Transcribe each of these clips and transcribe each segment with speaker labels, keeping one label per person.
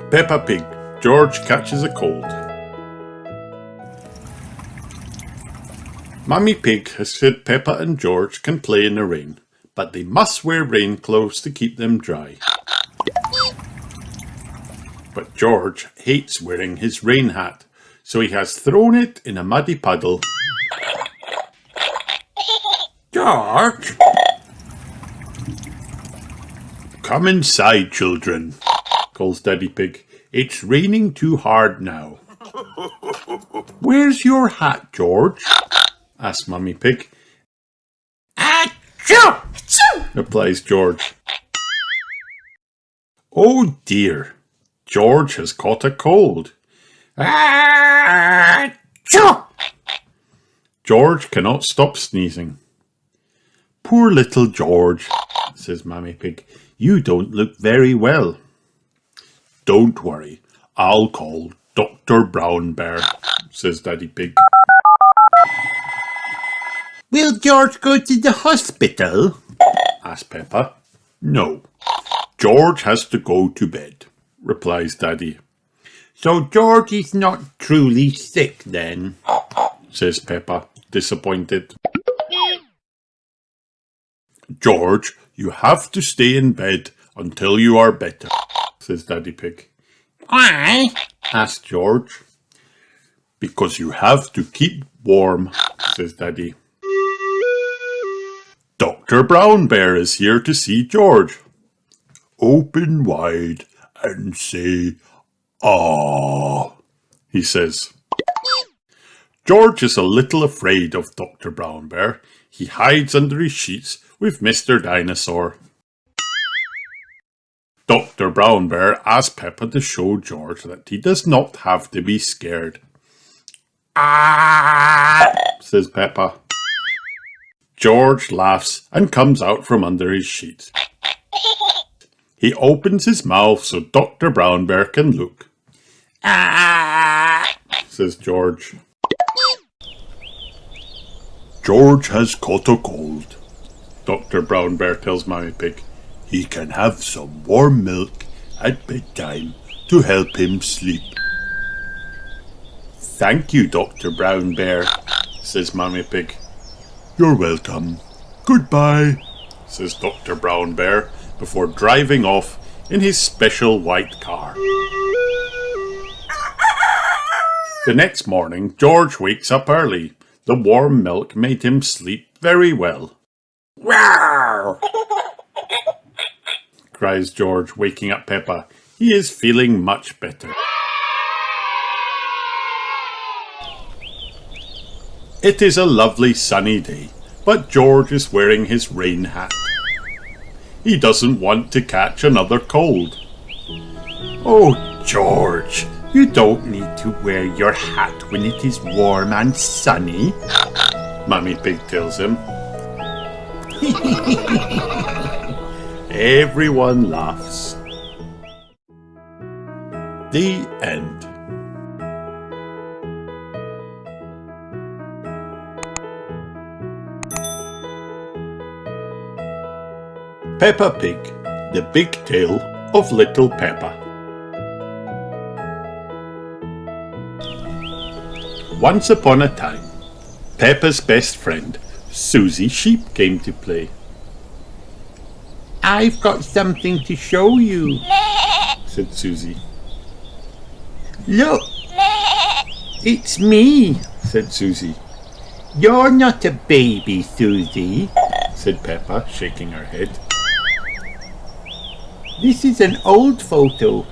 Speaker 1: Peppa Pig. George catches a cold. Mummy Pig has said Peppa and George can play in the rain, but they must wear rain clothes to keep them dry. But George hates wearing his rain hat, so he has thrown it in a muddy puddle. George! Come inside, children, calls Daddy Pig. It's raining too hard now. Where's your hat, George? asks Mummy Pig. Achoo! Achoo! replies George. Oh dear, George has caught a cold. Achoo! George cannot stop sneezing. Poor little George, says Mummy Pig. You don't look very well. Don't worry, I'll call Dr. Brown Bear, says Daddy Pig. Will George go to the hospital? asks Peppa. No, George has to go to bed, replies Daddy. So George is not truly sick then, says Peppa, disappointed. George, you have to stay in bed until you are better, says Daddy Pig. Why? asks George. Because you have to keep warm, says Daddy. Dr. Brown Bear is here to see George. Open wide and say, "Ah," he says. George is a little afraid of Dr. Brown Bear. He hides under his sheets with Mr. Dinosaur. Dr. Brown Bear asks Peppa to show George that he does not have to be scared. Ah, says Peppa. George laughs and comes out from under his sheets. He opens his mouth so Dr. Brown Bear can look. Ah, says George. George has caught a cold, Dr. Brown Bear tells Mummy Pig. He can have some warm milk at bedtime to help him sleep. Thank you, Dr. Brown Bear, says Mummy Pig. You're welcome. Goodbye, says Dr. Brown Bear before driving off in his special white car. The next morning, George wakes up early. The warm milk made him sleep very well. Wow! cries George, waking up Peppa. He is feeling much better. It is a lovely sunny day, but George is wearing his rain hat. He doesn't want to catch another cold. Oh, George, you don't need to wear your hat when it is warm and sunny, Mummy Pig tells him. Everyone laughs. The end. Peppa Pig, the big tale of little Peppa. Once upon a time, Peppa's best friend, Susie Sheep, came to play. I've got something to show you, said Susie. Look, it's me, said Susie. You're not a baby, Susie, said Peppa, shaking her head. This is an old photo,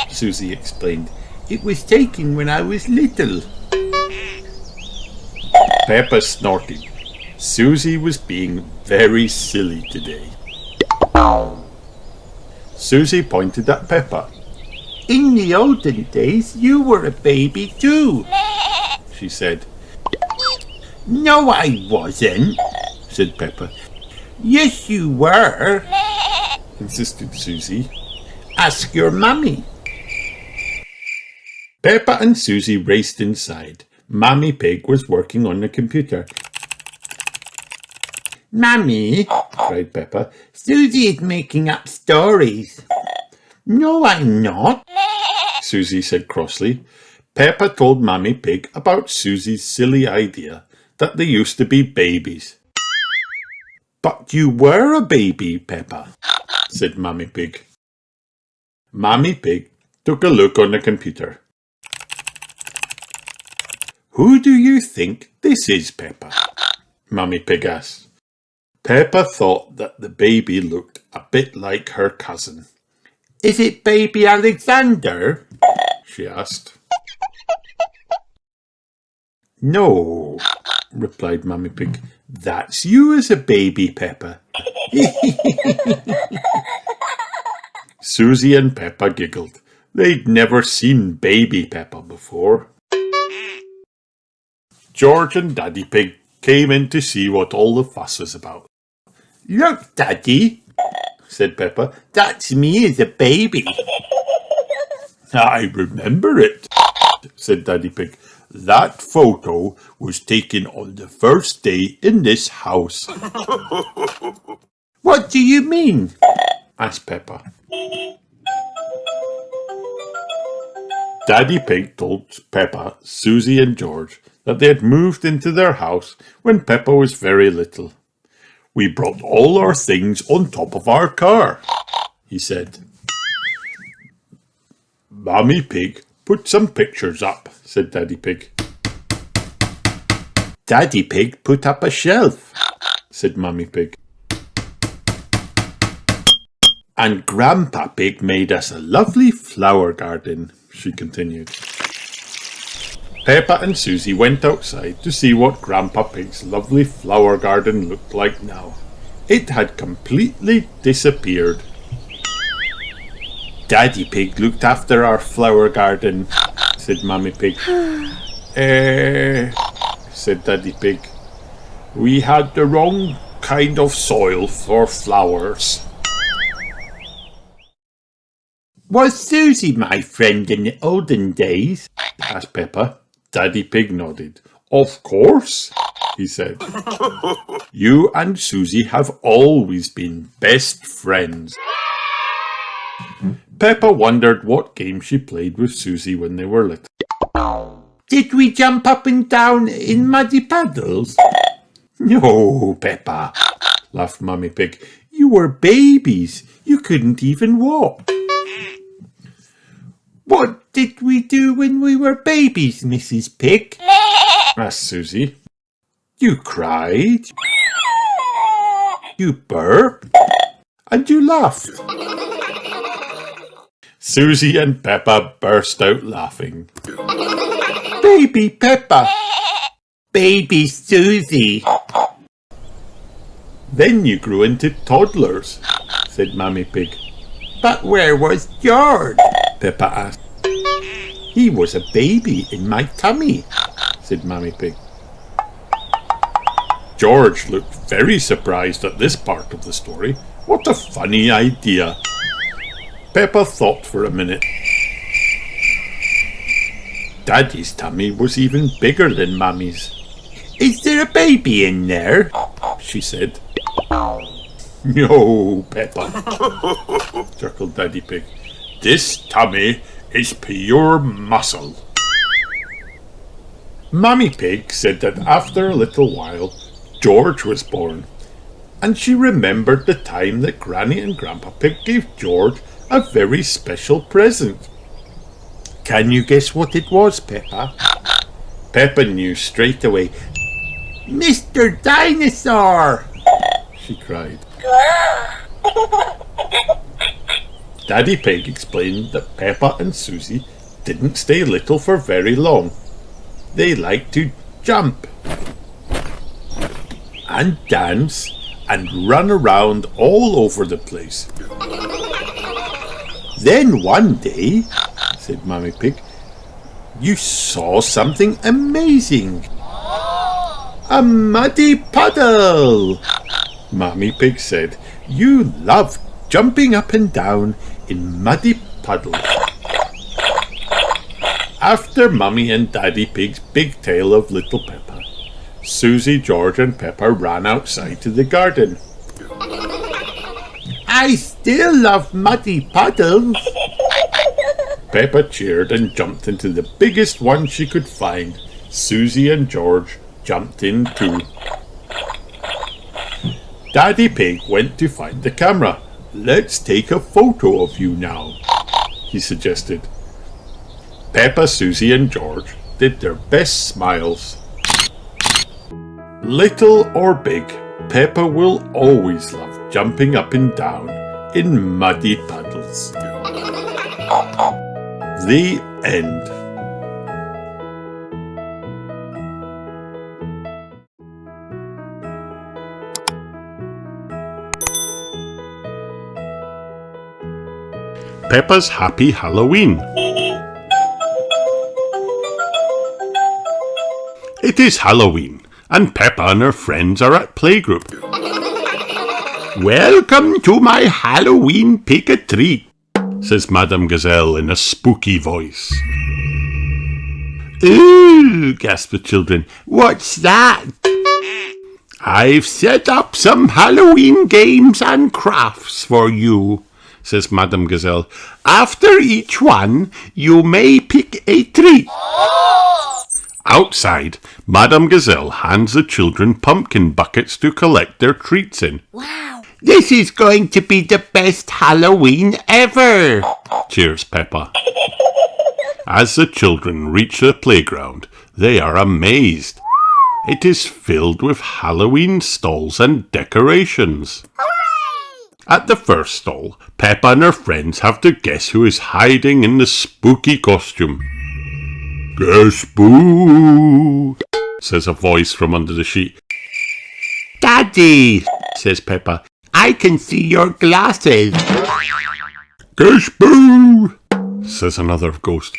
Speaker 1: Susie explained. It was taken when I was little. Peppa snorted. Susie was being very silly today. Susie pointed at Peppa. In the olden days, you were a baby too, she said. No, I wasn't, said Peppa. Yes, you were, insisted Susie. Ask your mummy. Peppa and Susie raced inside. Mummy Pig was working on the computer. Mummy, cried Peppa, Susie is making up stories. No, I'm not, Susie said crossly. Peppa told Mummy Pig about Susie's silly idea that they used to be babies. But you were a baby, Peppa, said Mummy Pig. Mummy Pig took a look on the computer. Who do you think this is, Peppa? Mummy Pig asked. Peppa thought that the baby looked a bit like her cousin. Is it baby Alexander? She asked. No, replied Mummy Pig. That's you as a baby, Peppa. Susie and Peppa giggled. They'd never seen baby Peppa before. George and Daddy Pig came in to see what all the fuss was about. Look, Daddy, said Peppa, that's me as a baby. I remember it, said Daddy Pig. That photo was taken on the first day in this house. What do you mean? Asked Peppa. Daddy Pig told Peppa, Susie and George that they had moved into their house when Peppa was very little. We brought all our things on top of our car, he said. Mummy Pig put some pictures up, said Daddy Pig. Daddy Pig put up a shelf, said Mummy Pig. And Grandpa Pig made us a lovely flower garden, she continued. Peppa and Susie went outside to see what Grandpa Pig's lovely flower garden looked like now. It had completely disappeared. Daddy Pig looked after our flower garden, said Mummy Pig. Said Daddy Pig. We had the wrong kind of soil for flowers. Was Susie my friend in the olden days? Asked Peppa. Daddy Pig nodded. Of course, he said. You and Susie have always been best friends. Peppa wondered what game she played with Susie when they were little. Did we jump up and down in muddy puddles? No, Peppa, laughed Mummy Pig. You were babies. You couldn't even walk. What did we do when we were babies, Mrs. Pig? Asked Susie. You cried. You burped. And you laughed. Susie and Peppa burst out laughing. Baby Peppa. Baby Susie. Then you grew into toddlers, said Mummy Pig. But where was George? Peppa asked. He was a baby in my tummy, said Mummy Pig. George looked very surprised at this part of the story. What a funny idea. Peppa thought for a minute. Daddy's tummy was even bigger than Mummy's. Is there a baby in there? She said. No, Peppa, chuckled Daddy Pig. This tummy is pure muscle. Mummy Pig said that after a little while, George was born, and she remembered the time that Granny and Grandpa Pig gave George a very special present. Can you guess what it was, Peppa? Peppa knew straight away. Mr. Dinosaur! She cried. Daddy Pig explained that Peppa and Susie didn't stay little for very long. They liked to jump and dance and run around all over the place. Then one day, said Mummy Pig, you saw something amazing. A muddy puddle! Mummy Pig said, you love jumping up and down in muddy puddles. After Mummy and Daddy Pig's big tale of little Peppa, Susie, George and Peppa ran outside to the garden. I still love muddy puddles, Peppa cheered and jumped into the biggest one she could find. Susie and George jumped in too. Daddy Pig went to find the camera. "Let's take a photo of you now," he suggested. Peppa, Susie and George did their best smiles. Little or big, Peppa will always love jumping up and down in muddy puddles. The end. Peppa's Happy Halloween. It is Halloween, and Peppa and her friends are at playgroup. "Welcome to my Halloween pick-a-treat," says Madame Gazelle in a spooky voice. "Ooh," gasp the children. "What's that?" "I've set up some Halloween games and crafts for you," says Madame Gazelle. "After each one, you may pick a treat." Outside, Madame Gazelle hands the children pumpkin buckets to collect their treats in.
Speaker 2: Wow!
Speaker 3: "This is going to be the best Halloween ever,"
Speaker 1: cheers Peppa. As the children reach the playground, they are amazed. It is filled with Halloween stalls and decorations. At the first stall, Peppa and her friends have to guess who is hiding in the spooky costume. "Guess boo," says a voice from under the sheet.
Speaker 3: "Daddy," says Peppa, "I can see your glasses."
Speaker 1: "Guess boo," says another ghost.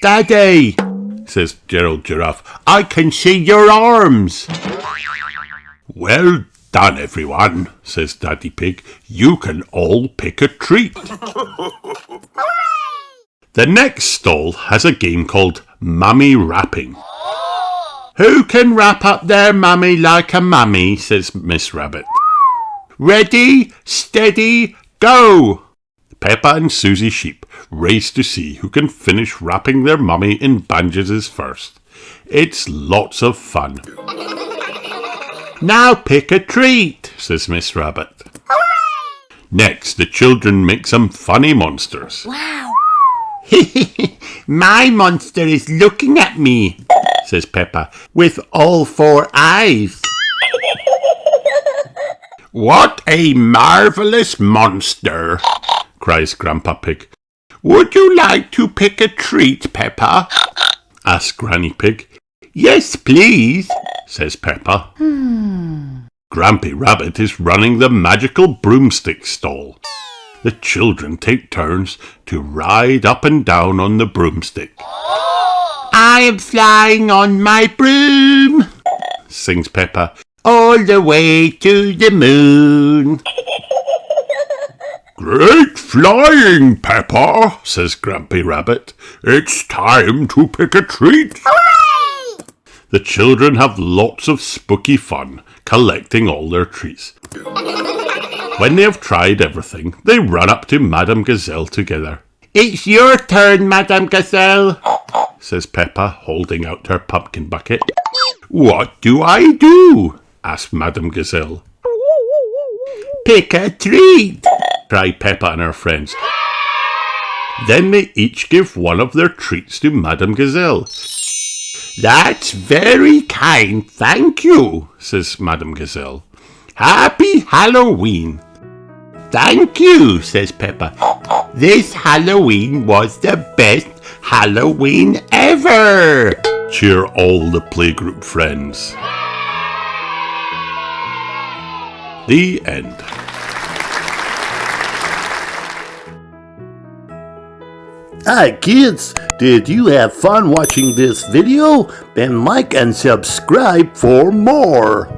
Speaker 3: "Daddy,"
Speaker 1: says Gerald Giraffe,
Speaker 3: "I can see your arms."
Speaker 1: "Well done, everyone," says Daddy Pig. "You can all pick a treat." The next stall has a game called Mummy Rapping.
Speaker 3: "Who can wrap up their mummy like a mummy?" says Miss Rabbit. "Ready, steady, go!"
Speaker 1: Peppa and Susie Sheep race to see who can finish wrapping their mummy in bandages first. It's lots of fun.
Speaker 3: "Now pick a treat,"
Speaker 1: says Miss Rabbit. Next, the children make some funny monsters.
Speaker 2: Wow!
Speaker 3: "My monster is looking at me," says Peppa, "with all 4 eyes."
Speaker 1: "What a marvellous monster!" cries Grandpa Pig.
Speaker 3: "Would you like to pick a treat, Peppa?"
Speaker 1: asks Granny Pig.
Speaker 3: "Yes, please,"
Speaker 1: says Peppa. Grampy Rabbit is running the magical broomstick stall. The children take turns to ride up and down on the broomstick.
Speaker 3: "I am flying on my broom,"
Speaker 1: sings Peppa,
Speaker 3: "all the way to the moon."
Speaker 1: "Great flying, Peppa," says Grampy Rabbit. "It's time to pick a treat."
Speaker 2: Hooray!
Speaker 1: The children have lots of spooky fun collecting all their treats. When they have tried everything, they run up to Madame Gazelle together.
Speaker 3: "It's your turn, Madame Gazelle,"
Speaker 1: says Peppa, holding out her pumpkin bucket. "What do I do?" asks Madame Gazelle.
Speaker 3: "Pick a treat,"
Speaker 1: cry Peppa and her friends. Then they each give one of their treats to Madame Gazelle.
Speaker 3: "That's very kind, thank you,"
Speaker 1: says Madame Gazelle.
Speaker 3: "Happy Halloween." "Thank you," says Peppa. "This Halloween was the best Halloween ever."
Speaker 1: Cheer all the playgroup friends. The end.
Speaker 4: Hi kids, did you have fun watching this video? Then like and subscribe for more.